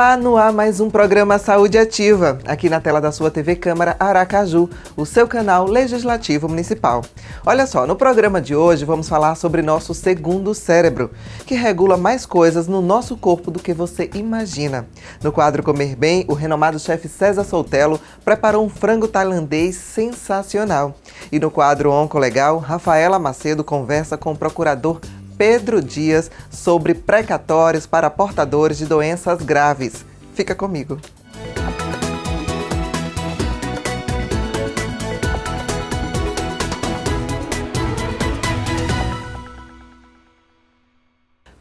Olá, no ar mais um programa Saúde Ativa, aqui na tela da sua TV Câmara Aracaju, o seu canal legislativo municipal. Olha só, no programa de hoje vamos falar sobre nosso segundo cérebro, que regula mais coisas no nosso corpo do que você imagina. No quadro Comer Bem, o renomado chefe César Soutello preparou um frango tailandês sensacional. E no quadro Oncolegal, Rafaela Macedo conversa com o procurador Pedro Dias sobre precatórios para portadores de doenças graves. Fica comigo.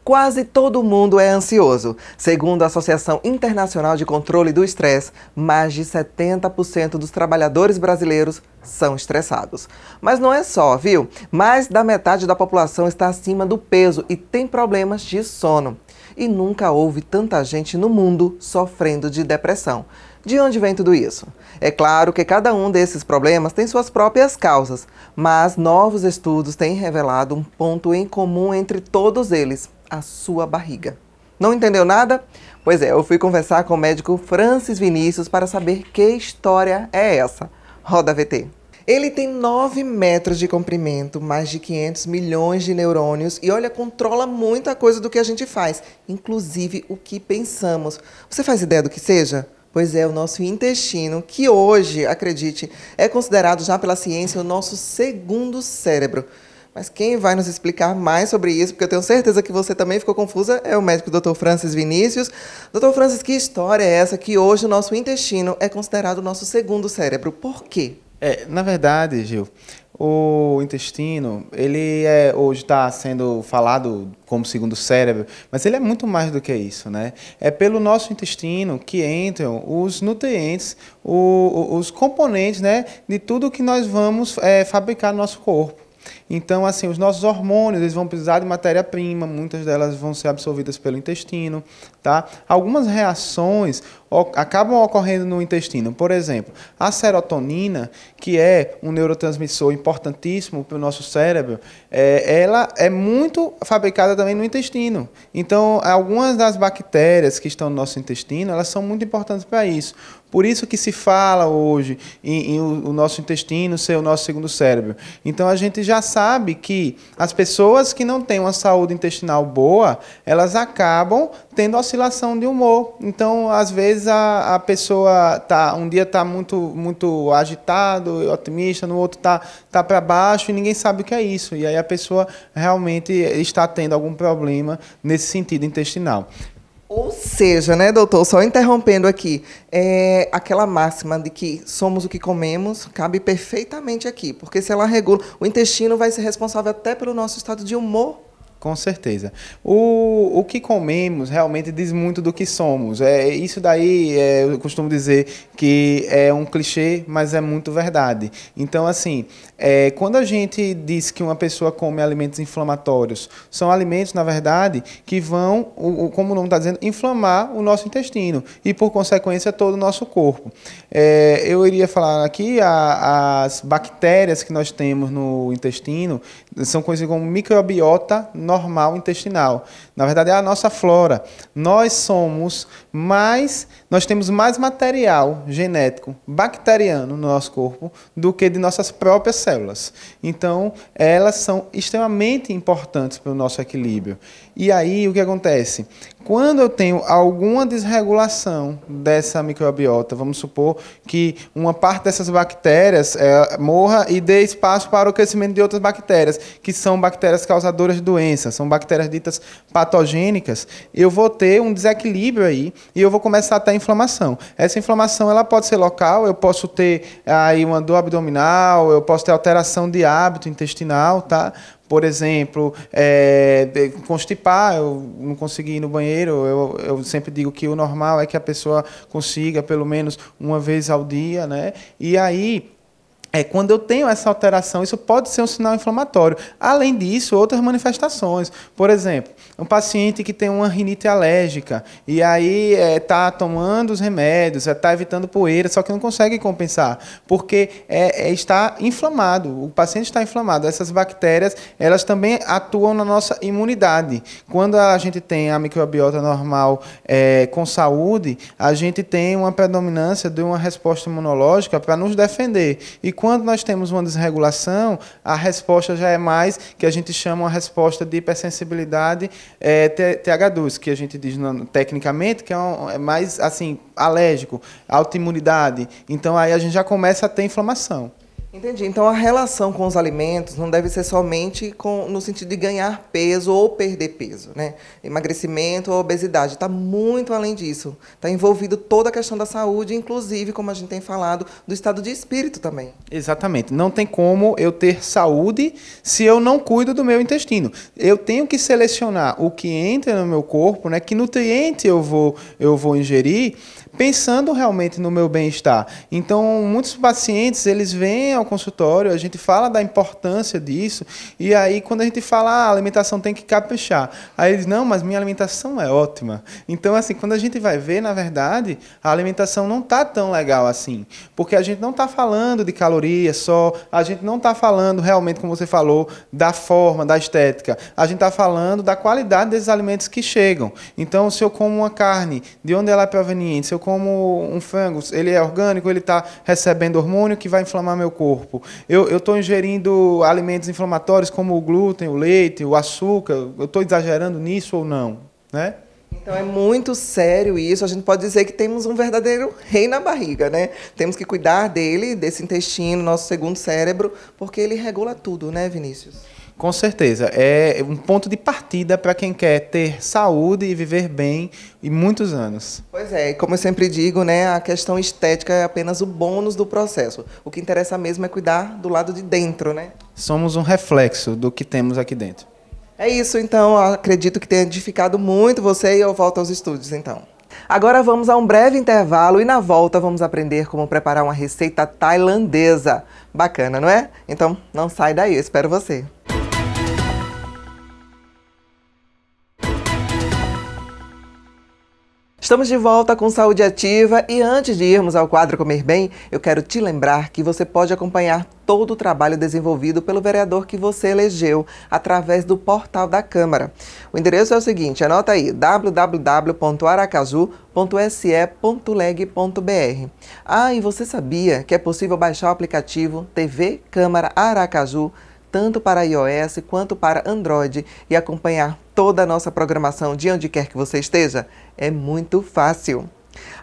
Quase todo mundo é ansioso. Segundo a Associação Internacional de Controle do Estresse, mais de 70% dos trabalhadores brasileiros são estressados. Mas não é só, viu? Mais da metade da população está acima do peso e tem problemas de sono. E nunca houve tanta gente no mundo sofrendo de depressão. De onde vem tudo isso? É claro que cada um desses problemas tem suas próprias causas, mas novos estudos têm revelado um ponto em comum entre todos eles: a sua barriga. Não entendeu nada? Pois é, eu fui conversar com o médico Francis Vinícius para saber que história é essa. Roda a VT. Ele tem 9 metros de comprimento, mais de 500 milhões de neurônios e, olha, controla muita coisa do que a gente faz, inclusive o que pensamos. Você faz ideia do que seja? Pois é, o nosso intestino, que hoje, acredite, é considerado já pela ciência o nosso segundo cérebro. Mas quem vai nos explicar mais sobre isso, porque eu tenho certeza que você também ficou confusa, é o médico Dr. Francis Vinícius. Dr. Francis, que história é essa que hoje o nosso intestino é considerado o nosso segundo cérebro? Por quê? Na verdade, Gil, o intestino, hoje está sendo falado como segundo cérebro, mas ele é muito mais do que isso, né? É pelo nosso intestino que entram os nutrientes, os componentes, né, de tudo que nós vamos fabricar no nosso corpo. Então, assim, os nossos hormônios, eles vão precisar de matéria-prima, muitas delas vão ser absorvidas pelo intestino, tá? Algumas reações acabam ocorrendo no intestino. Por exemplo, a serotonina, que é um neurotransmissor importantíssimo para o nosso cérebro, ela é muito fabricada também no intestino. Então, algumas das bactérias que estão no nosso intestino, elas são muito importantes para isso. Por isso que se fala hoje em o nosso intestino ser o nosso segundo cérebro. Então, a gente já sabe que as pessoas que não têm uma saúde intestinal boa, elas acabam tendo oscilação de humor. Então, às vezes, a pessoa um dia está muito agitado, otimista, no outro tá para baixo e ninguém sabe o que é isso. E aí a pessoa realmente está tendo algum problema nesse sentido intestinal. Ou seja, né, doutor, só interrompendo aqui, aquela máxima de que somos o que comemos cabe perfeitamente aqui, porque se ela regula, o intestino vai ser responsável até pelo nosso estado de humor. Com certeza. O que comemos realmente diz muito do que somos. Isso daí, eu costumo dizer que é um clichê, mas é muito verdade. Então, assim, quando a gente diz que uma pessoa come alimentos inflamatórios, são alimentos, na verdade, que vão, como o nome está dizendo, inflamar o nosso intestino e, por consequência, todo o nosso corpo. Eu iria falar aqui, as bactérias que nós temos no intestino são conhecidas como microbiota normal intestinal. Na verdade, é a nossa flora. Nós temos mais material genético bacteriano no nosso corpo do que de nossas próprias células. Então, elas são extremamente importantes para o nosso equilíbrio. E aí, o que acontece? Quando eu tenho alguma desregulação dessa microbiota, vamos supor que uma parte dessas bactérias morra e dê espaço para o crescimento de outras bactérias, que são bactérias causadoras de doenças, são bactérias ditas patogênicas, eu vou ter um desequilíbrio aí e eu vou começar a ter inflamação. Essa inflamação ela pode ser local, eu posso ter aí uma dor abdominal, eu posso ter alteração de hábito intestinal, tá? Por exemplo, constipar, eu não consegui ir no banheiro, eu sempre digo que o normal é que a pessoa consiga pelo menos uma vez ao dia, né? E aí Quando eu tenho essa alteração, isso pode ser um sinal inflamatório. Além disso, outras manifestações. Por exemplo, um paciente que tem uma rinite alérgica e aí está tomando os remédios, está evitando poeira, só que não consegue compensar, porque está inflamado, o paciente está inflamado. Essas bactérias, elas também atuam na nossa imunidade. Quando a gente tem a microbiota normal com saúde, a gente tem uma predominância de uma resposta imunológica para nos defender. E quando nós temos uma desregulação, a resposta já é mais, que a gente chama uma resposta de hipersensibilidade TH2, que a gente diz tecnicamente que é mais assim, alérgico, autoimunidade. Então aí a gente já começa a ter inflamação. Entendi. Então a relação com os alimentos não deve ser somente no sentido de ganhar peso ou perder peso, né? Emagrecimento ou obesidade. Está muito além disso. Está envolvido toda a questão da saúde, inclusive, como a gente tem falado, do estado de espírito também. Exatamente. Não tem como eu ter saúde se eu não cuido do meu intestino. Eu tenho que selecionar o que entra no meu corpo, né? Que nutriente eu vou ingerir, pensando realmente no meu bem-estar. Então, muitos pacientes, eles vêm ao consultório, a gente fala da importância disso, e aí quando a gente fala, a alimentação tem que caprichar, aí eles, não, mas minha alimentação é ótima. Então, assim, quando a gente vai ver, na verdade, a alimentação não está tão legal assim, porque a gente não está falando de calorias só, a gente não está falando realmente, como você falou, da forma, da estética, a gente está falando da qualidade desses alimentos que chegam. Então, se eu como uma carne, de onde ela é proveniente, se eu como um frango, ele é orgânico, ele está recebendo hormônio que vai inflamar meu corpo. Eu estou ingerindo alimentos inflamatórios como o glúten, o leite, o açúcar, eu estou exagerando nisso ou não, né? Então é muito sério isso, a gente pode dizer que temos um verdadeiro rei na barriga, né? Temos que cuidar dele, desse intestino, nosso segundo cérebro, porque ele regula tudo, né, Vinícius? Com certeza, é um ponto de partida para quem quer ter saúde e viver bem em muitos anos. Pois é, e como eu sempre digo, né, a questão estética é apenas o bônus do processo. O que interessa mesmo é cuidar do lado de dentro, né? Somos um reflexo do que temos aqui dentro. É isso, então, acredito que tenha edificado muito você e eu volto aos estúdios, então. Agora vamos a um breve intervalo e na volta vamos aprender como preparar uma receita tailandesa. Bacana, não é? Então, não sai daí, eu espero você. Estamos de volta com Saúde Ativa e antes de irmos ao quadro Comer Bem, eu quero te lembrar que você pode acompanhar todo o trabalho desenvolvido pelo vereador que você elegeu através do portal da Câmara. O endereço é o seguinte, anota aí, www.aracaju.se.leg.br. Ah, e você sabia que é possível baixar o aplicativo TV Câmara Aracaju tanto para iOS quanto para Android e acompanhar toda a nossa programação de onde quer que você esteja? É muito fácil.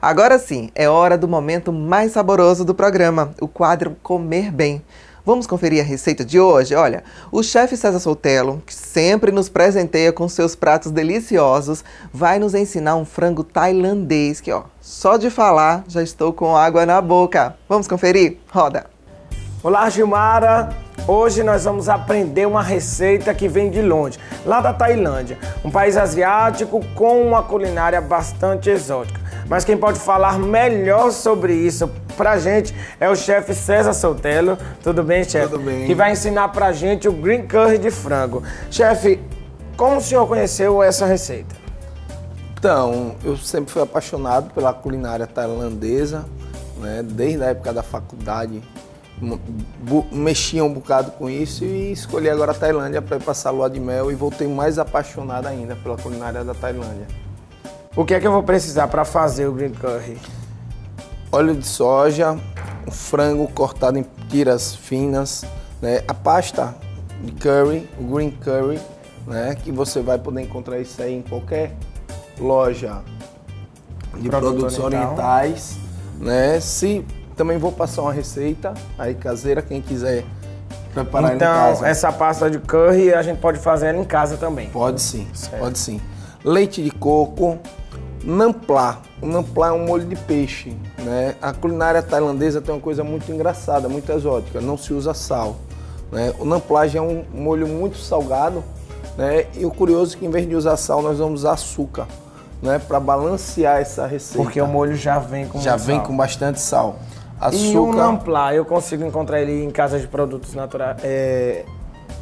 Agora sim, é hora do momento mais saboroso do programa, o quadro Comer Bem. Vamos conferir a receita de hoje? Olha, o chefe César Soutelo, que sempre nos presenteia com seus pratos deliciosos, vai nos ensinar um frango tailandês que, ó, só de falar já estou com água na boca. Vamos conferir? Roda! Olá, Gilmara! Hoje nós vamos aprender uma receita que vem de longe, lá da Tailândia, um país asiático com uma culinária bastante exótica. Mas quem pode falar melhor sobre isso pra gente é o chefe César Soutelo. Tudo bem, chefe? Tudo bem. Que vai ensinar pra gente o green curry de frango. Chefe, como o senhor conheceu essa receita? Então, eu sempre fui apaixonado pela culinária tailandesa, né? Desde a época da faculdade. Mexia um bocado com isso e escolhi agora a Tailândia para ir passar lua de mel e voltei mais apaixonado ainda pela culinária da Tailândia. O que é que eu vou precisar para fazer o green curry? Óleo de soja, um frango cortado em tiras finas, né? A pasta de curry, o green curry, né? Que você vai poder encontrar isso aí em qualquer loja de produtos orientais, né? Também vou passar uma receita aí caseira, quem quiser preparar então, em casa. Então, essa pasta de curry a gente pode fazer ela em casa também? Pode sim, certo. Pode sim. Leite de coco, namplá. O namplá é um molho de peixe, né? A culinária tailandesa tem uma coisa muito engraçada, muito exótica, não se usa sal, né? O namplá já é um molho muito salgado, né? E o curioso é que em vez de usar sal, nós vamos usar açúcar, né? Para balancear essa receita. Porque o molho já vem com Já vem com bastante sal. E o açúcar. Nampla, eu consigo encontrar ele em casas de produtos naturais,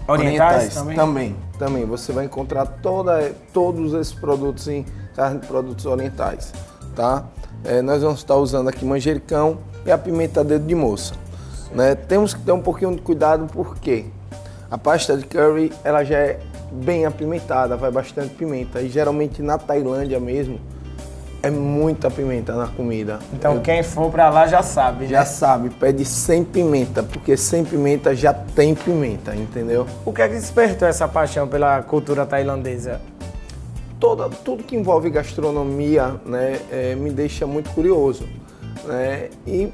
orientais também? Também. Você vai encontrar todos esses produtos em carne de produtos orientais, tá? Nós vamos estar usando aqui manjericão e a pimenta dedo de moça, né? Temos que ter um pouquinho de cuidado porque a pasta de curry, ela já é bem apimentada, vai bastante pimenta. E geralmente na Tailândia mesmo, é muita pimenta na comida. Então quem for pra lá já sabe, né? Já sabe, pede sem pimenta, porque sem pimenta já tem pimenta, entendeu? O que é que despertou essa paixão pela cultura tailandesa? Tudo que envolve gastronomia, né, me deixa muito curioso, né? E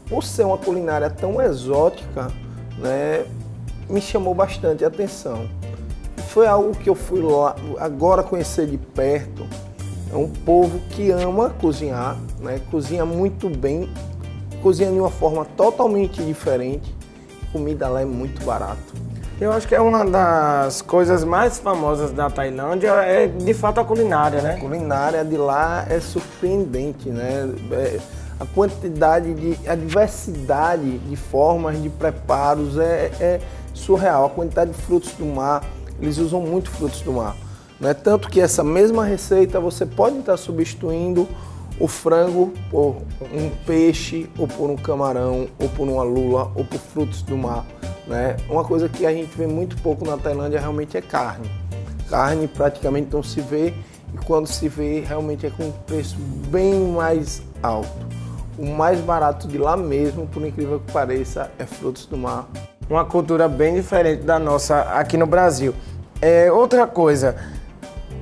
por ser uma culinária tão exótica, né, me chamou bastante a atenção. Foi algo que eu fui lá agora conhecer de perto. É um povo que ama cozinhar, né? Cozinha muito bem, cozinha de uma forma totalmente diferente. A comida lá é muito barata. Eu acho que é uma das coisas mais famosas da Tailândia, é de fato a culinária, né? A culinária de lá é surpreendente, né? A quantidade a diversidade de formas de preparos é surreal. A quantidade de frutos do mar, eles usam muito frutos do mar. Né? Tanto que essa mesma receita você pode estar substituindo o frango por um peixe, ou por um camarão, ou por uma lula, ou por frutos do mar. Né? Uma coisa que a gente vê muito pouco na Tailândia realmente é carne. Carne praticamente não se vê, e quando se vê realmente é com um preço bem mais alto. O mais barato de lá mesmo, por incrível que pareça, é frutos do mar. Uma cultura bem diferente da nossa aqui no Brasil. Outra coisa,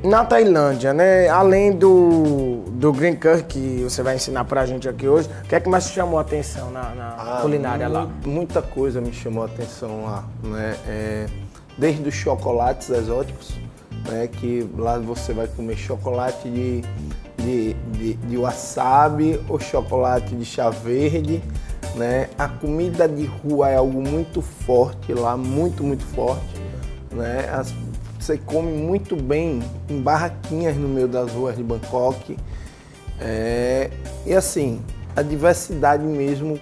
na Tailândia, né, além do green curry que você vai ensinar pra gente aqui hoje, o que é que mais te chamou a atenção na culinária lá? Muita coisa me chamou a atenção lá, né? Desde os chocolates exóticos, né, que lá você vai comer chocolate de wasabi ou chocolate de chá verde, né? A comida de rua é algo muito forte lá, muito forte, né? Você come muito bem em barraquinhas no meio das ruas de Bangkok. E assim, a diversidade mesmo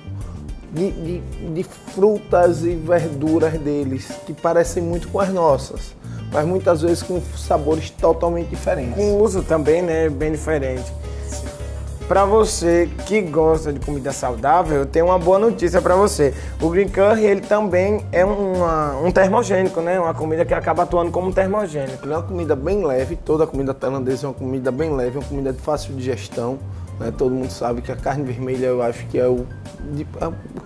de frutas e verduras deles, que parecem muito com as nossas, mas muitas vezes com sabores totalmente diferentes. Com uso também, né, bem diferente. Para você que gosta de comida saudável, eu tenho uma boa notícia para você. O green curry, ele também é um termogênico, né? Uma comida que acaba atuando como um termogênico. Ele é uma comida bem leve, toda a comida tailandesa é uma comida bem leve, uma comida de fácil digestão. Né? Todo mundo sabe que a carne vermelha, eu acho que é o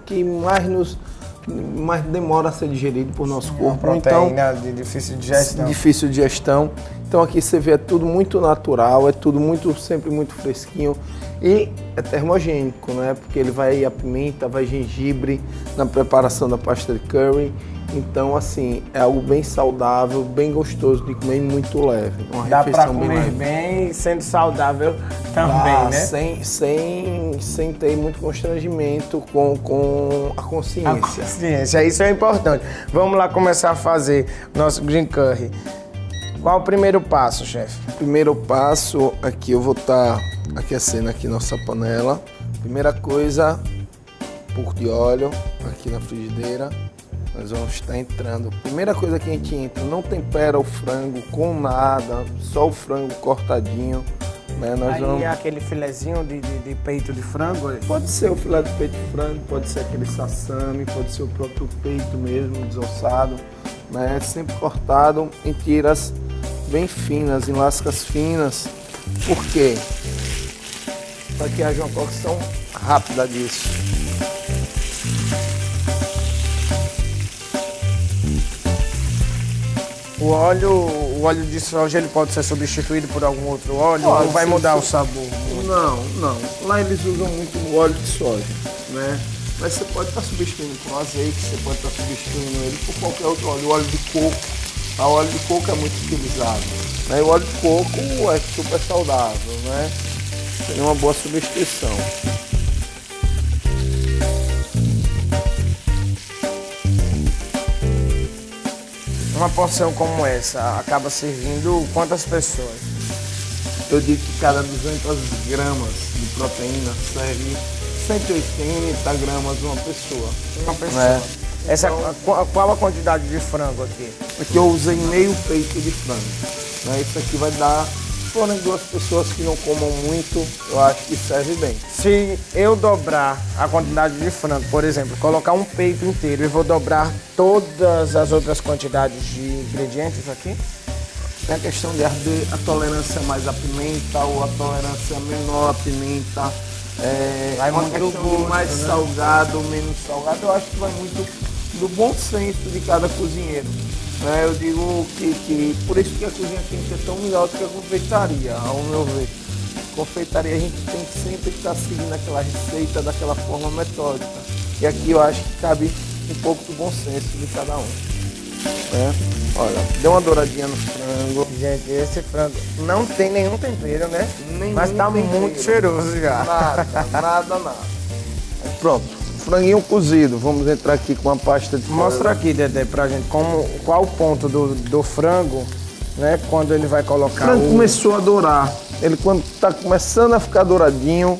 que mais demora a ser digerido por nosso corpo. Uma proteína de difícil digestão. Difícil digestão. Então aqui você vê, é tudo muito natural, é tudo sempre muito fresquinho e é termogênico, né? Porque ele vai a pimenta, vai gengibre na preparação da pasta de curry. Então assim, é algo bem saudável, bem gostoso de comer e muito leve. Uma Dá para refeição comer bem sendo saudável também, né? Sem ter muito constrangimento com a consciência. A consciência, isso é importante. Vamos lá começar a fazer nosso green curry. Qual o primeiro passo, chefe? O primeiro passo, aqui eu vou estar aquecendo aqui nossa panela. Primeira coisa, um pouco de óleo aqui na frigideira. Nós vamos estar entrando. Primeira coisa que a gente entra, não tempera o frango com nada, só o frango cortadinho. Né? Nós vamos... aquele filezinho de peito de frango? Pode ser o filé de peito de frango, pode ser aquele sassami, pode ser o próprio peito mesmo, desossado. Né? Sempre cortado em tiras bem finas, em lascas finas. Por quê? Para que haja uma cocção rápida disso. O óleo de soja, ele pode ser substituído por algum outro óleo? Ou vai mudar o sabor? Não. Lá eles usam muito o óleo de soja, né? Mas você pode estar substituindo por azeite, você pode estar substituindo ele por qualquer outro óleo. O óleo de coco, o óleo de coco é muito utilizado. Né? O óleo de coco é super saudável, né? Seria uma boa substituição. Uma porção como essa acaba servindo quantas pessoas? Eu digo que cada 200 gramas de proteína serve 180 gramas uma pessoa. Uma pessoa. Né? Essa, qual a quantidade de frango aqui? Aqui eu usei meio peito de frango. Né? Isso aqui vai dar, forem 2 pessoas que não comam muito, eu acho que serve bem. Se eu dobrar a quantidade de frango, por exemplo, colocar um peito inteiro e vou dobrar todas as outras quantidades de ingredientes aqui? Tem a questão de arder, a tolerância mais à pimenta ou a tolerância menor à pimenta. Vai uma muito questão gosto, de mais né? salgado ou menos salgado. Eu acho que vai muito do bom senso de cada cozinheiro. Né? Eu digo que por isso que a cozinha quente é tão melhor do que a confeitaria, ao meu ver. Confeitaria a gente tem que sempre estar seguindo aquela receita daquela forma metódica. E aqui eu acho que cabe um pouco do bom senso de cada um. Né? Olha, deu uma douradinha no frango. Gente, esse frango não tem nenhum tempero, né? Nenhum Mas tá tempero. muito cheiroso já. Nada. Pronto, franguinho cozido. Vamos entrar aqui com uma pasta de Mostra aqui, Dedé, pra gente qual o ponto do frango, né? Quando ele vai O colocar frango o... começou a dourar. Ele quando está começando a ficar douradinho,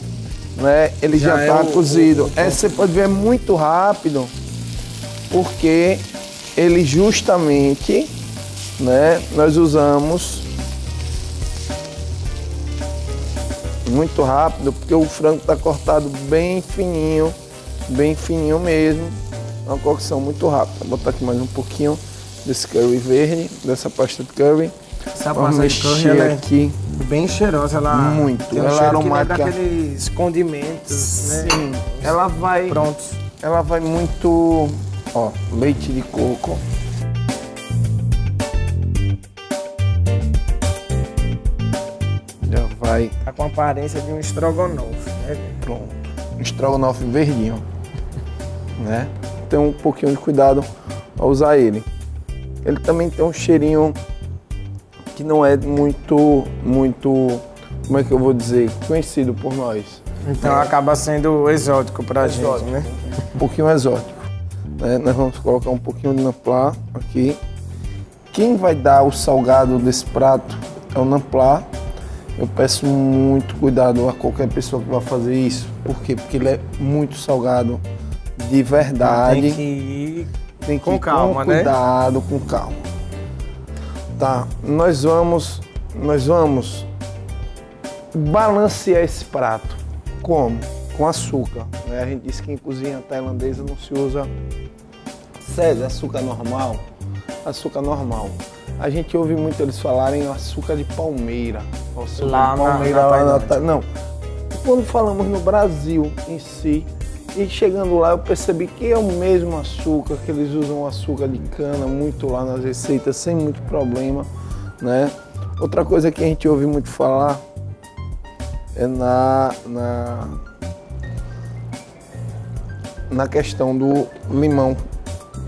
né? Ele já Já é está o- cozido. o- Você pode ver muito rápido, porque ele justamente, né? Nós usamos muito rápido, porque o frango está cortado bem fininho mesmo. É uma cocção muito rápida. Vou botar aqui mais um pouquinho desse curry verde, dessa pasta de curry. Essa Vamos pasta de curry, mexer ela é aqui. bem cheirosa. Ela Muito. tem um Ela é cheiro que lembra aromática. aqueles condimentos, né? Sim, ela vai, Prontos. ela vai muito, ó, leite de coco. Já vai, Tá com a aparência de um estrogonofe, né? pronto. Um estrogonofe verdinho, né? Tem um pouquinho de cuidado ao usar ele. Ele também tem um cheirinho que não é muito, como é que eu vou dizer, conhecido por nós. Então acaba sendo exótico pra gente, né? Um pouquinho exótico. Né? Nós vamos colocar um pouquinho de namplá aqui. Quem vai dar o salgado desse prato é o namplá. Eu peço muito cuidado a qualquer pessoa que vai fazer isso. Por quê? Porque ele é muito salgado de verdade. Tem que ir Tem que com ir calma, com né? cuidado, com calma. Tá, nós vamos balancear esse prato. Como? Com açúcar. Né? A gente diz que em cozinha tailandesa não se usa açúcar normal. Açúcar normal. A gente ouve muito eles falarem açúcar de palmeira. Açúcar Lá de na palmeira lá na Tailândia. Não. Quando falamos no Brasil em si, e chegando lá eu percebi que é o mesmo açúcar, que eles usam açúcar de cana muito lá nas receitas, sem muito problema, né? Outra coisa que a gente ouve muito falar é na questão do limão,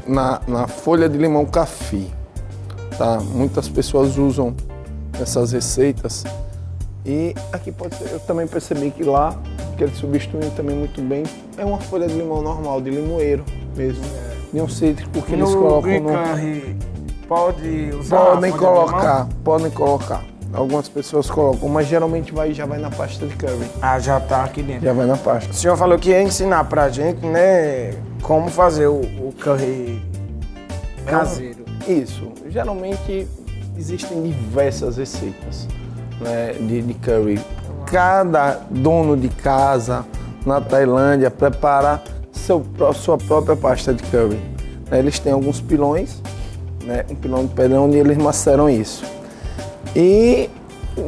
na folha de limão café, tá? Muitas pessoas usam essas receitas e aqui pode ser, eu também percebi que lá, que eles substituem também muito bem, é uma folha de limão normal, de limoeiro mesmo, de um cítrico que eles No colocam green no... curry pode usar Podem a folha de limão? podem colocar. Algumas pessoas colocam, mas geralmente já vai na pasta de curry. Ah, já tá aqui dentro. Já vai na pasta. O senhor falou que ia ensinar pra gente, né, como fazer o curry caseiro. Isso. Geralmente existem diversas receitas, né, de curry. Cada dono de casa na Tailândia prepara sua própria pasta de curry. Eles têm alguns pilões, né, um pilão de pedra onde eles maceram isso. E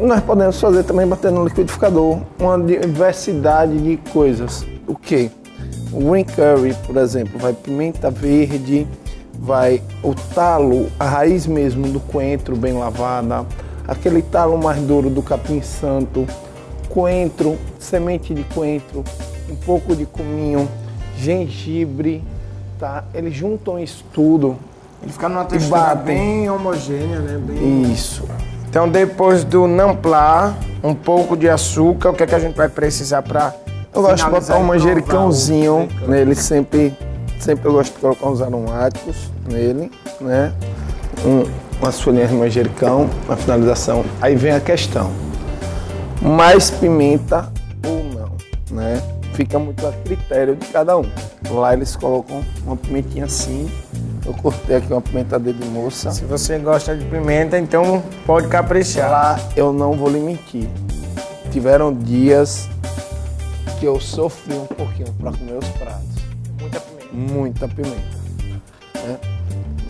nós podemos fazer também batendo no liquidificador uma diversidade de coisas. O que? O green curry, por exemplo, vai pimenta verde, vai o talo, a raiz mesmo do coentro bem lavada, aquele talo mais duro do capim santo, coentro, semente de coentro, um pouco de cominho, gengibre, tá? Eles juntam isso tudo. Ele fica numa textura batem. bem homogênea, né? Bem... Isso. Então, depois do namplá, um pouco de açúcar, o que é que a gente vai precisar para Eu gosto de botar um manjericãozinho nele, sempre eu gosto de colocar uns aromáticos nele, né? Umas folhinhas de manjericão na finalização. Aí vem a questão, mais pimenta ou não, né? fica muito a critério de cada um. Lá eles colocam uma pimentinha assim. Eu cortei aqui uma pimenta dedo de moça. Se você gosta de pimenta, então pode caprichar. Lá eu não vou lhe mentir. Tiveram dias que eu sofri um pouquinho para comer os pratos. Muita pimenta. Muita pimenta. Né?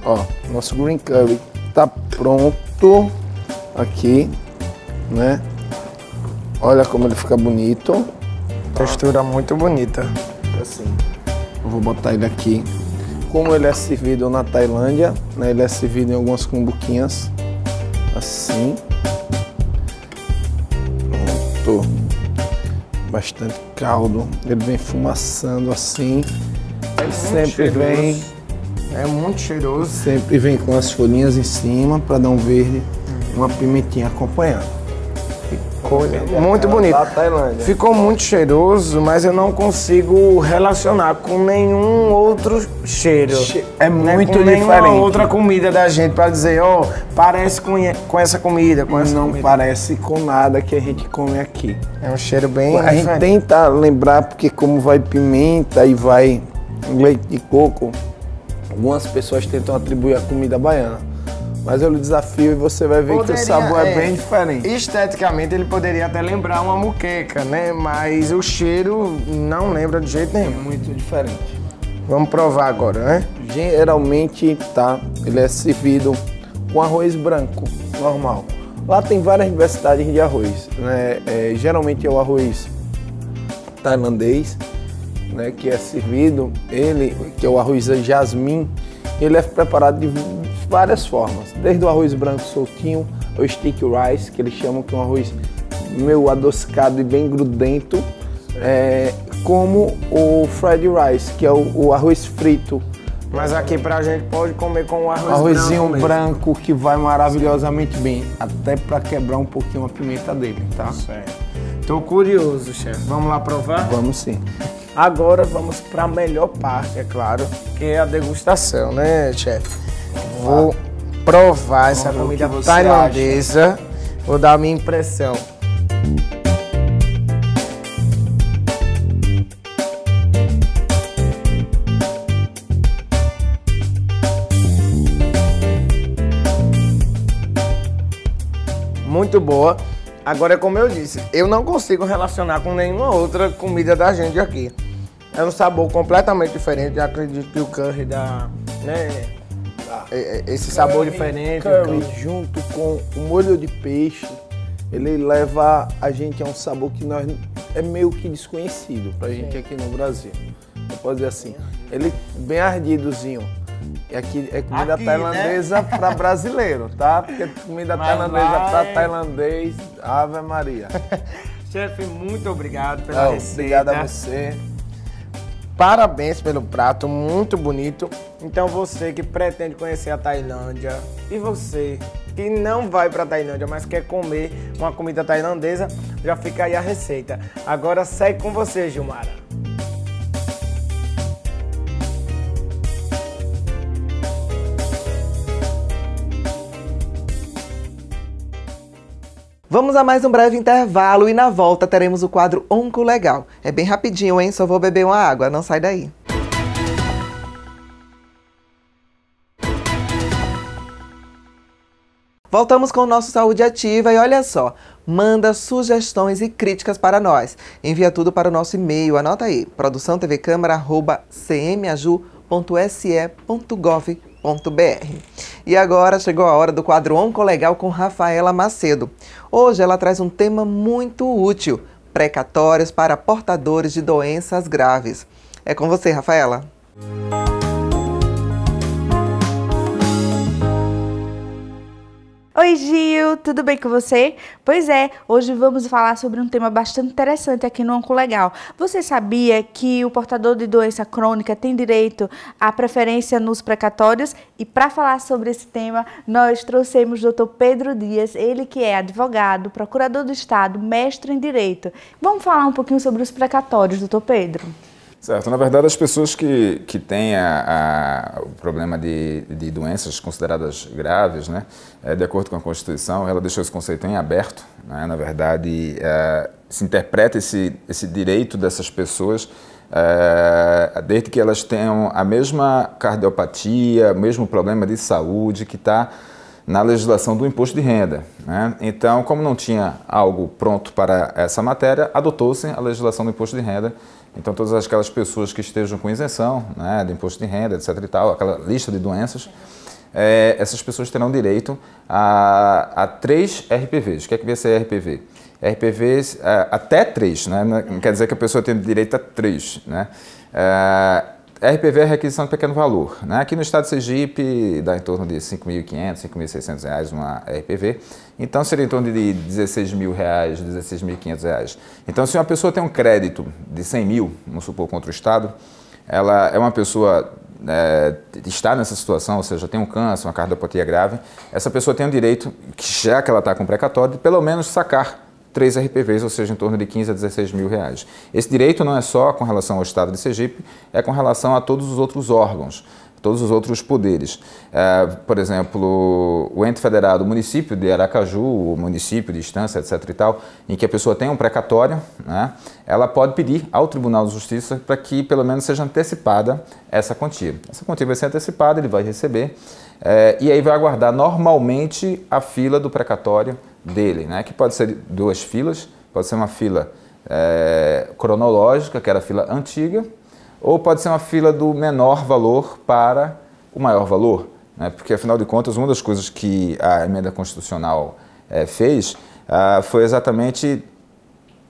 Ó, nosso green curry tá pronto aqui, né? Olha como ele fica bonito. Textura muito bonita. Assim, eu vou botar ele aqui. Como ele é servido na Tailândia, né? Ele é servido em algumas cumbuquinhas. Assim. Pronto. Bastante caldo. Ele vem fumaçando assim. Ele sempre vem. É muito cheiroso. Sempre vem com as folhinhas em cima para dar um verde. Uma pimentinha acompanhando. Coisa muito bonito. Da Tailândia. Ficou muito cheiroso, mas eu não consigo relacionar com nenhum outro cheiro. É Né? muito com nenhuma diferente. outra comida da gente para dizer, ó, parece com essa comida, com essa Não comida. parece com nada que a gente come aqui. É um cheiro bem A gente diferente. tenta lembrar, porque como vai pimenta e vai leite de coco, algumas pessoas tentam atribuir a comida baiana. Mas eu lhe desafio e você vai ver que o sabor é bem diferente. Esteticamente ele poderia até lembrar uma muqueca, né? Mas o cheiro não lembra de jeito É nenhum. muito diferente. Vamos provar agora, né? Geralmente, tá, ele é servido com arroz branco, normal. Lá tem várias diversidades de arroz, né? Geralmente é o arroz tailandês, né, que é servido, ele, que é o arroz jasmim, ele é preparado de várias formas, desde o arroz branco soltinho, o stick rice, que eles chamam que é um arroz meio adocicado e bem grudento, como o fried rice, que é o arroz frito. Mas aqui pra gente pode comer com o Arrozinho branco. branco que vai maravilhosamente bem, até para quebrar um pouquinho a pimenta dele, tá? Certo. Tô curioso, chefe. Vamos lá provar? Vamos sim. Agora vamos para a melhor parte, é claro, que é a degustação, né, chefe? Vou provar essa Vamos ver o comida que você tailandesa. Vou dar a minha impressão. Muito boa. Agora, como eu disse, eu não consigo relacionar com nenhuma outra comida da gente aqui. É um sabor completamente diferente. Eu acredito que o curry dá, né, esse sabor diferente. Curry junto com o molho de peixe, ele leva a gente a um sabor que nós é meio que desconhecido pra gente aqui no Brasil. Eu posso dizer assim, ele bem ardidozinho. E aqui é comida Aqui, tailandesa né? para brasileiro, tá? Porque comida Mas tailandesa lá para é- tailandês, Ave Maria. Chefe, muito obrigado pela receita. Obrigado a você. Parabéns pelo prato, muito bonito. Então você que pretende conhecer a Tailândia e você que não vai para a Tailândia, mas quer comer uma comida tailandesa, já fica aí a receita. Agora segue com você, Gilmara. Vamos a mais um breve intervalo e na volta teremos o quadro Onco Legal. É bem rapidinho, hein? Só vou beber uma água, não sai daí. Voltamos com o nosso Saúde Ativa e olha só, manda sugestões e críticas para nós. Envia tudo para o nosso e-mail, anota aí, produçãotvcâmara@cmaju.se.gov.br. E agora chegou a hora do quadro Oncolegal com Rafaela Macedo. Hoje ela traz um tema muito útil, precatórios para portadores de doenças graves. É com você, Rafaela. Oi Gil, tudo bem com você? Pois é, hoje vamos falar sobre um tema bastante interessante aqui no Oncolegal. Você sabia que o portador de doença crônica tem direito à preferência nos precatórios? E para falar sobre esse tema, nós trouxemos o Dr. Pedro Dias, ele que é advogado, procurador do Estado, mestre em Direito. Vamos falar um pouquinho sobre os precatórios, Dr. Pedro? Certo. Na verdade, as pessoas que têm o problema de doenças consideradas graves, né, de acordo com a Constituição, ela deixou esse conceito em aberto, né, na verdade, se interpreta esse direito dessas pessoas, desde que elas tenham a mesma cardiopatia, o mesmo problema de saúde que está na legislação do imposto de renda, né? Então, como não tinha algo pronto para essa matéria, adotou-se a legislação do imposto de renda. Então, todas aquelas pessoas que estejam com isenção, né, do imposto de renda, etc. e tal, aquela lista de doenças, essas pessoas terão direito a 3 RPVs. O que é que vai ser RPV? RPVs até 3, né? Não quer dizer que a pessoa tem direito a 3, né? RPV é requisição de pequeno valor, né? Aqui no estado de Sergipe dá em torno de R$ 5.500, R$ 5.600 uma RPV, então seria em torno de R$ 16.000, R$ 16.500. Então, se uma pessoa tem um crédito de 100 mil, vamos supor, contra o estado, ela é uma pessoa está nessa situação, ou seja, tem um câncer, uma cardiopatia grave, essa pessoa tem o direito, já que ela está com precatório, de pelo menos sacar 3 RPVs, ou seja, em torno de 15 a 16 mil reais. Esse direito não é só com relação ao estado de Sergipe, é com relação a todos os outros órgãos, todos os outros poderes. Por exemplo, o ente federado, o município de Aracaju, o município de Estância, etc. e tal, em que a pessoa tem um precatório, né, ela pode pedir ao Tribunal de Justiça para que pelo menos seja antecipada essa quantia. Essa quantia vai ser antecipada, ele vai receber, e aí vai aguardar normalmente a fila do precatório dele, né, que pode ser 2 filas, pode ser uma fila cronológica, que era a fila antiga, ou pode ser uma fila do menor valor para o maior valor, né? Porque, afinal de contas, uma das coisas que a emenda constitucional fez foi exatamente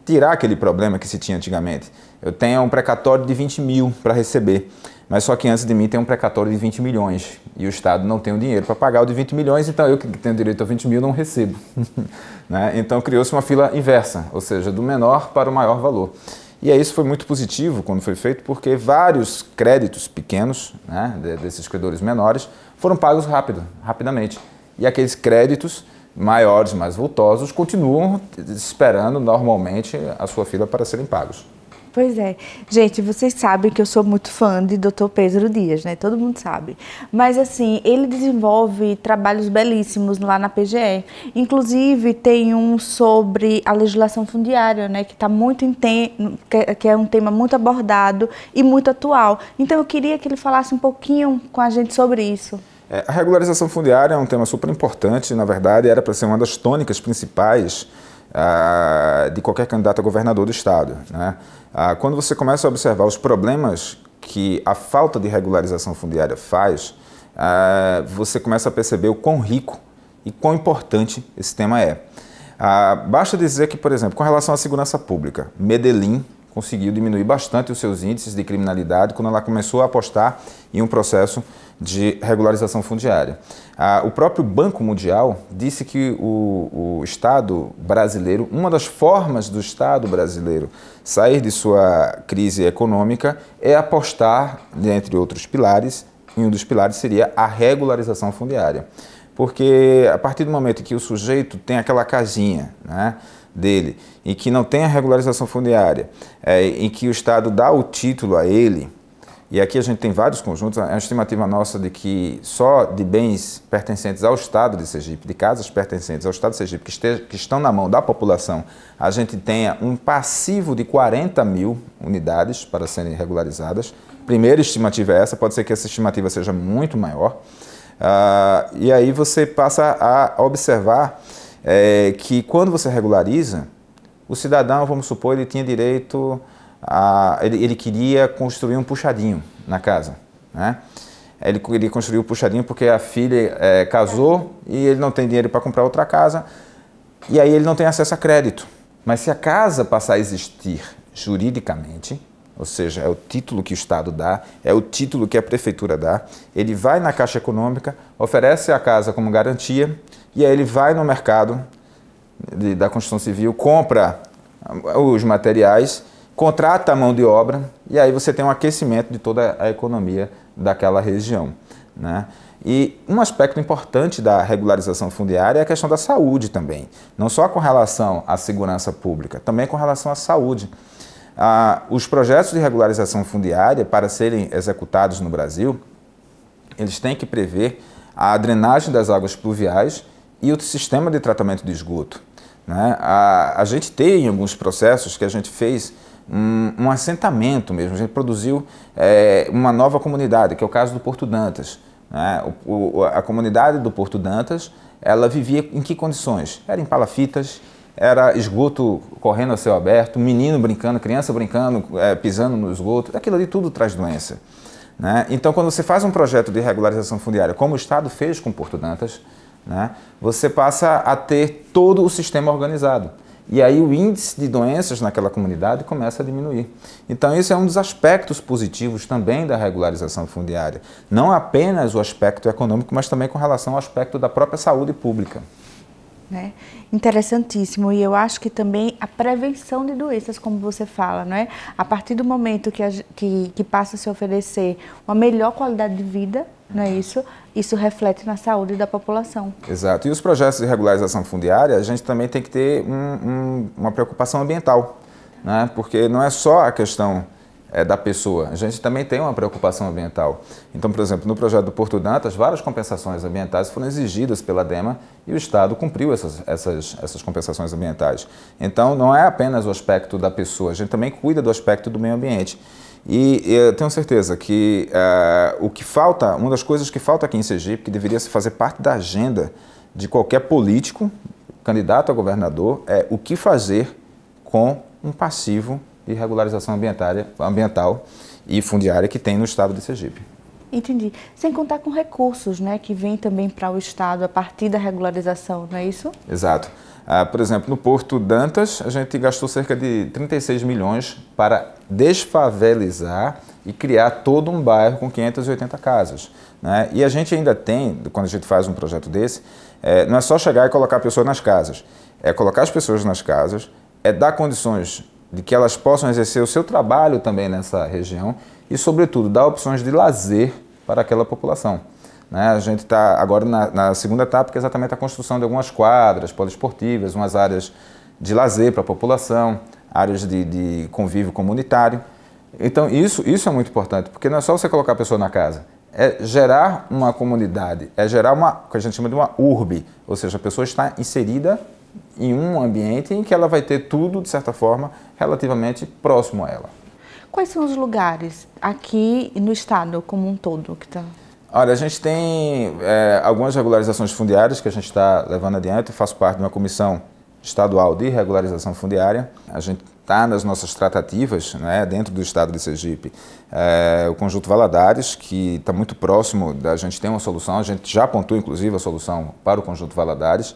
tirar aquele problema que se tinha antigamente. Eu tenho um precatório de 20 mil para receber, mas só que antes de mim tem um precatório de 20 milhões e o Estado não tem o dinheiro para pagar o de 20 milhões, então eu que tenho direito a 20 mil não recebo. Né? Então criou-se uma fila inversa, ou seja, do menor para o maior valor. E isso foi muito positivo quando foi feito, porque vários créditos pequenos, né, desses credores menores, foram pagos rapidamente. E aqueles créditos maiores, mais vultosos, continuam esperando normalmente a sua fila para serem pagos. Pois é. Gente, vocês sabem que eu sou muito fã de Dr. Pedro Dias, né? Todo mundo sabe. Mas, assim, ele desenvolve trabalhos belíssimos lá na PGE. Inclusive, tem um sobre a legislação fundiária, né? Que tá muito que é um tema muito abordado e muito atual. Então, eu queria que ele falasse um pouquinho com a gente sobre isso. A regularização fundiária é um tema super importante. Na verdade, era para ser uma das tônicas principais de qualquer candidato a governador do estado, né? Quando você começa a observar os problemas que a falta de regularização fundiária faz, você começa a perceber o quão rico e quão importante esse tema é. Basta dizer que, por exemplo, com relação à segurança pública, Medellín conseguiu diminuir bastante os seus índices de criminalidade quando ela começou a apostar em um processo de regularização fundiária. O próprio Banco Mundial disse que o Estado brasileiro, uma das formas do Estado brasileiro sair de sua crise econômica é apostar, dentre outros pilares, e um dos pilares seria a regularização fundiária. Porque a partir do momento que o sujeito tem aquela casinha, né, dele, e que não tem a regularização fundiária, em que o Estado dá o título a ele, e aqui a gente tem vários conjuntos, é uma estimativa nossa de que só de bens pertencentes ao Estado de Sergipe, de casas pertencentes ao Estado de Sergipe, que estão na mão da população, a gente tenha um passivo de 40 mil unidades para serem regularizadas. Primeira estimativa é essa, pode ser que essa estimativa seja muito maior. E aí você passa a observar que quando você regulariza, o cidadão, vamos supor, ele tinha direito ele queria construir um puxadinho na casa, né? Ele queria construir um puxadinho porque a filha casou e ele não tem dinheiro para comprar outra casa e aí ele não tem acesso a crédito. Mas se a casa passar a existir juridicamente, ou seja, é o título que o Estado dá, é o título que a Prefeitura dá, ele vai na Caixa Econômica, oferece a casa como garantia e aí ele vai no mercado da construção civil, compra os materiais, contrata a mão de obra e aí você tem um aquecimento de toda a economia daquela região, né? E um aspecto importante da regularização fundiária é a questão da saúde também, não só com relação à segurança pública, também com relação à saúde. Os projetos de regularização fundiária, para serem executados no Brasil, eles têm que prever a drenagem das águas pluviais e o sistema de tratamento de esgoto. né? A gente tem alguns processos que a gente fez um assentamento mesmo, a gente produziu uma nova comunidade, que é o caso do Porto Dantas, né? A comunidade do Porto Dantas, ela vivia em que condições? Era em palafitas, era esgoto correndo a céu aberto, menino brincando, criança brincando, pisando no esgoto, aquilo ali tudo traz doença, né? Então, quando você faz um projeto de regularização fundiária, como o Estado fez com Porto Dantas, né, você passa a ter todo o sistema organizado. E aí o índice de doenças naquela comunidade começa a diminuir. Então, esse é um dos aspectos positivos também da regularização fundiária. Não apenas o aspecto econômico, mas também com relação ao aspecto da própria saúde pública. Né? Interessantíssimo, e eu acho que também a prevenção de doenças, como você fala, né? A partir do momento que passa a se oferecer uma melhor qualidade de vida, não é isso? Isso reflete na saúde da população. Exato, e os projetos de regularização fundiária, a gente também tem que ter uma preocupação ambiental, né? Porque não é só a questão da pessoa, a gente também tem uma preocupação ambiental. Então, por exemplo, no projeto do Porto Dantas, várias compensações ambientais foram exigidas pela DEMA e o Estado cumpriu essas compensações ambientais. Então, não é apenas o aspecto da pessoa, a gente também cuida do aspecto do meio ambiente. E eu tenho certeza que o que falta, uma das coisas que falta aqui em Sergipe, que deveria fazer parte da agenda de qualquer político, candidato a governador, é o que fazer com um passivo de regularização ambiental e fundiária que tem no estado de Sergipe. Entendi. Sem contar com recursos, né, que vêm também para o estado a partir da regularização, não é isso? Exato. Por exemplo, no Porto Dantas, a gente gastou cerca de 36 milhões para desfavelizar e criar todo um bairro com 580 casas, né? E a gente ainda tem, quando a gente faz um projeto desse, não é só chegar e colocar pessoas nas casas, é colocar as pessoas nas casas, é dar condições de que elas possam exercer o seu trabalho também nessa região e, sobretudo, dar opções de lazer para aquela população, né? A gente está agora na segunda etapa, que é exatamente a construção de algumas quadras poliesportivas, umas áreas de lazer para a população, áreas de convívio comunitário. Então, isso é muito importante, porque não é só você colocar a pessoa na casa, é gerar uma comunidade, é gerar o que a gente chama de uma urbe, ou seja, a pessoa está inserida em um ambiente em que ela vai ter tudo, de certa forma, relativamente próximo a ela. Quais são os lugares aqui no estado como um todo que está? Olha, a gente tem algumas regularizações fundiárias que a gente está levando adiante. Eu faço parte de uma comissão estadual de regularização fundiária. A gente está nas nossas tratativas, né, dentro do estado de Sergipe. O Conjunto Valadares, que está muito próximo da gente ter uma solução. A gente já apontou, inclusive, a solução para o Conjunto Valadares.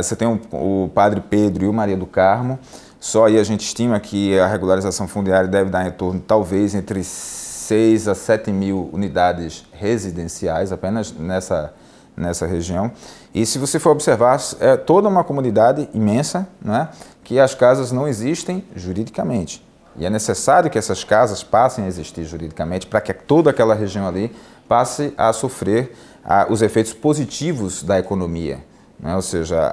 Você tem o Padre Pedro e o Maria do Carmo. Só aí a gente estima que a regularização fundiária deve dar em torno, talvez, entre 6 a 7 mil unidades residenciais apenas nessa região. E se você for observar, é toda uma comunidade imensa, né, que as casas não existem juridicamente. E é necessário que essas casas passem a existir juridicamente para que toda aquela região ali passe a sofrer os efeitos positivos da economia, né? Ou seja,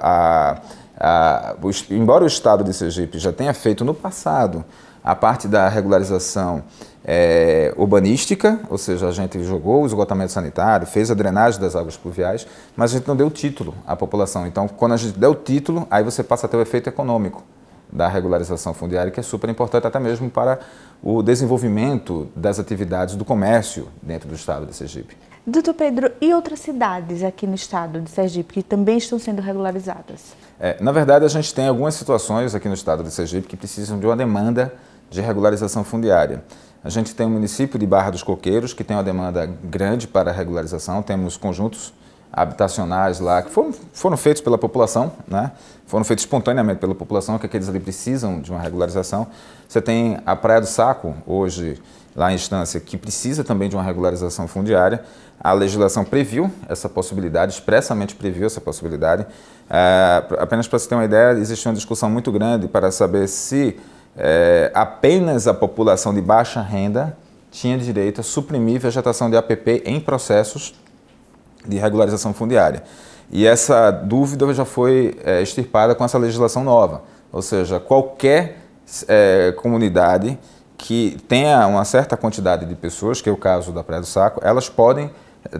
embora o estado de Sergipe já tenha feito no passado a parte da regularização urbanística, ou seja, a gente jogou o esgotamento sanitário, fez a drenagem das águas pluviais, mas a gente não deu título à população. Então, quando a gente der o título, aí você passa a ter o efeito econômico da regularização fundiária, que é super importante até mesmo para o desenvolvimento das atividades do comércio dentro do estado de Sergipe. Doutor Pedro, e outras cidades aqui no estado de Sergipe que também estão sendo regularizadas? Na verdade, a gente tem algumas situações aqui no estado de Sergipe que precisam de uma demanda de regularização fundiária. A gente tem o município de Barra dos Coqueiros, que tem uma demanda grande para a regularização. Temos conjuntos habitacionais lá que foram feitos pela população, né? Foram feitos espontaneamente pela população, que aqueles ali precisam de uma regularização. Você tem a Praia do Saco, hoje, lá em instância, que precisa também de uma regularização fundiária. A legislação previu essa possibilidade, expressamente previu essa possibilidade. Apenas para você ter uma ideia, existe uma discussão muito grande para saber se apenas a população de baixa renda tinha direito a suprimir vegetação de APP em processos de regularização fundiária. E essa dúvida já foi extirpada com essa legislação nova. Ou seja, qualquer comunidade que tenha uma certa quantidade de pessoas, que é o caso da Praia do Saco, elas podem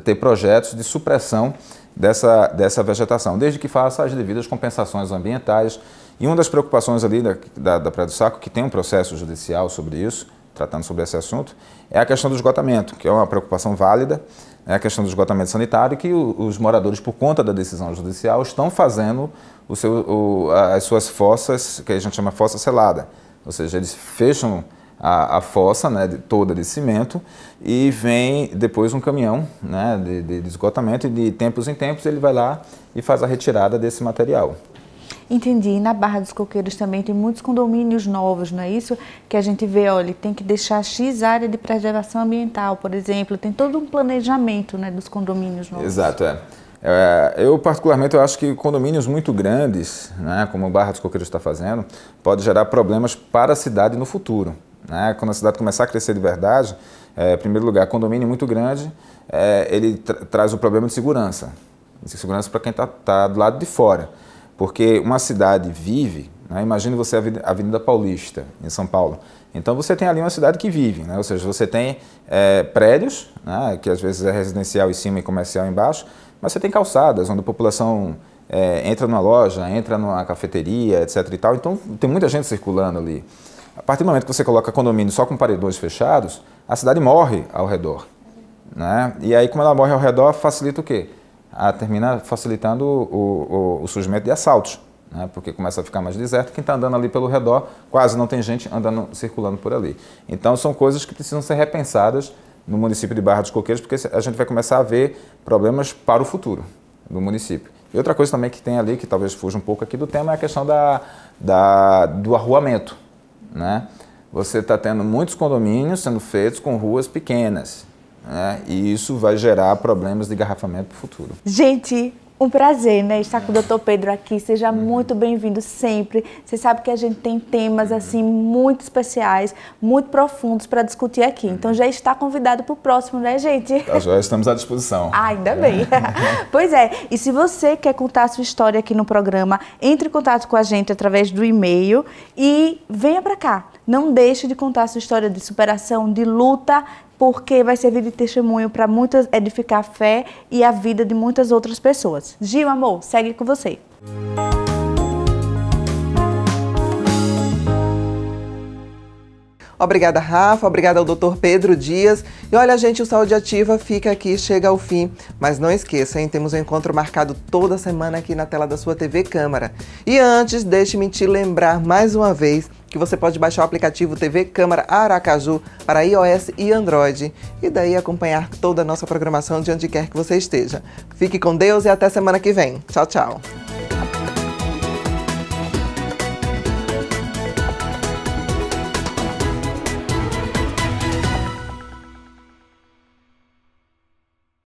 ter projetos de supressão dessa vegetação, desde que faça as devidas compensações ambientais. E uma das preocupações ali da Praia do Saco, que tem um processo judicial sobre isso, tratando sobre esse assunto, é a questão do esgotamento, que é uma preocupação válida, é a questão do esgotamento sanitário, que os moradores, por conta da decisão judicial, estão fazendo as suas fossas, que a gente chama fossa selada, ou seja, eles fecham a fossa, né, toda de cimento, e vem depois um caminhão, né, de esgotamento, e de tempos em tempos ele vai lá e faz a retirada desse material. Entendi. E na Barra dos Coqueiros também tem muitos condomínios novos, não é isso? Que a gente vê, olha, tem que deixar X área de preservação ambiental, por exemplo, tem todo um planejamento, né, dos condomínios novos. Exato, eu particularmente eu acho que condomínios muito grandes, né, como a Barra dos Coqueiros está fazendo, pode gerar problemas para a cidade no futuro. Né? Quando a cidade começar a crescer de verdade, em primeiro lugar, condomínio muito grande, ele traz o problema de segurança para quem está do lado de fora. Porque uma cidade vive, né? Imagine você a Avenida Paulista, em São Paulo. Então você tem ali uma cidade que vive, né? Ou seja, você tem prédios, né? Que às vezes é residencial em cima e comercial embaixo, mas você tem calçadas, onde a população entra numa loja, entra numa cafeteria, etc. e tal. Então tem muita gente circulando ali. A partir do momento que você coloca condomínio só com paredões fechados, a cidade morre ao redor. Né? E aí, como ela morre ao redor, facilita o quê? Termina facilitando o surgimento de assaltos, né? Porque começa a ficar mais deserto, quem está andando ali pelo redor, quase não tem gente andando, circulando por ali. Então são coisas que precisam ser repensadas no município de Barra dos Coqueiros, porque a gente vai começar a ver problemas para o futuro do município. E outra coisa também que tem ali, que talvez fuja um pouco aqui do tema, é a questão do arruamento. Né? Você está tendo muitos condomínios sendo feitos com ruas pequenas, né? E isso vai gerar problemas de engarrafamento para o futuro. Gente, um prazer, né, estar com o Dr. Pedro aqui. Seja muito bem-vindo sempre. Você sabe que a gente tem temas assim muito especiais, muito profundos para discutir aqui. Então já está convidado para o próximo, né, gente? Tá, já estamos à disposição. Ainda bem. Pois é. E se você quer contar a sua história aqui no programa, entre em contato com a gente através do e-mail e venha para cá. Não deixe de contar a sua história de superação, de luta, porque vai servir de testemunho para muitas, edificar a fé e a vida de muitas outras pessoas. Gil, amor, segue com você. Obrigada, Rafa. Obrigada ao Dr. Pedro Dias. E olha, gente, o Saúde Ativa fica aqui, chega ao fim. Mas não esqueça, hein? Temos um encontro marcado toda semana aqui na tela da sua TV Câmara. E antes, deixe-me te lembrar mais uma vez que você pode baixar o aplicativo TV Câmara Aracaju para iOS e Android. E daí acompanhar toda a nossa programação de onde quer que você esteja. Fique com Deus e até semana que vem. Tchau, tchau.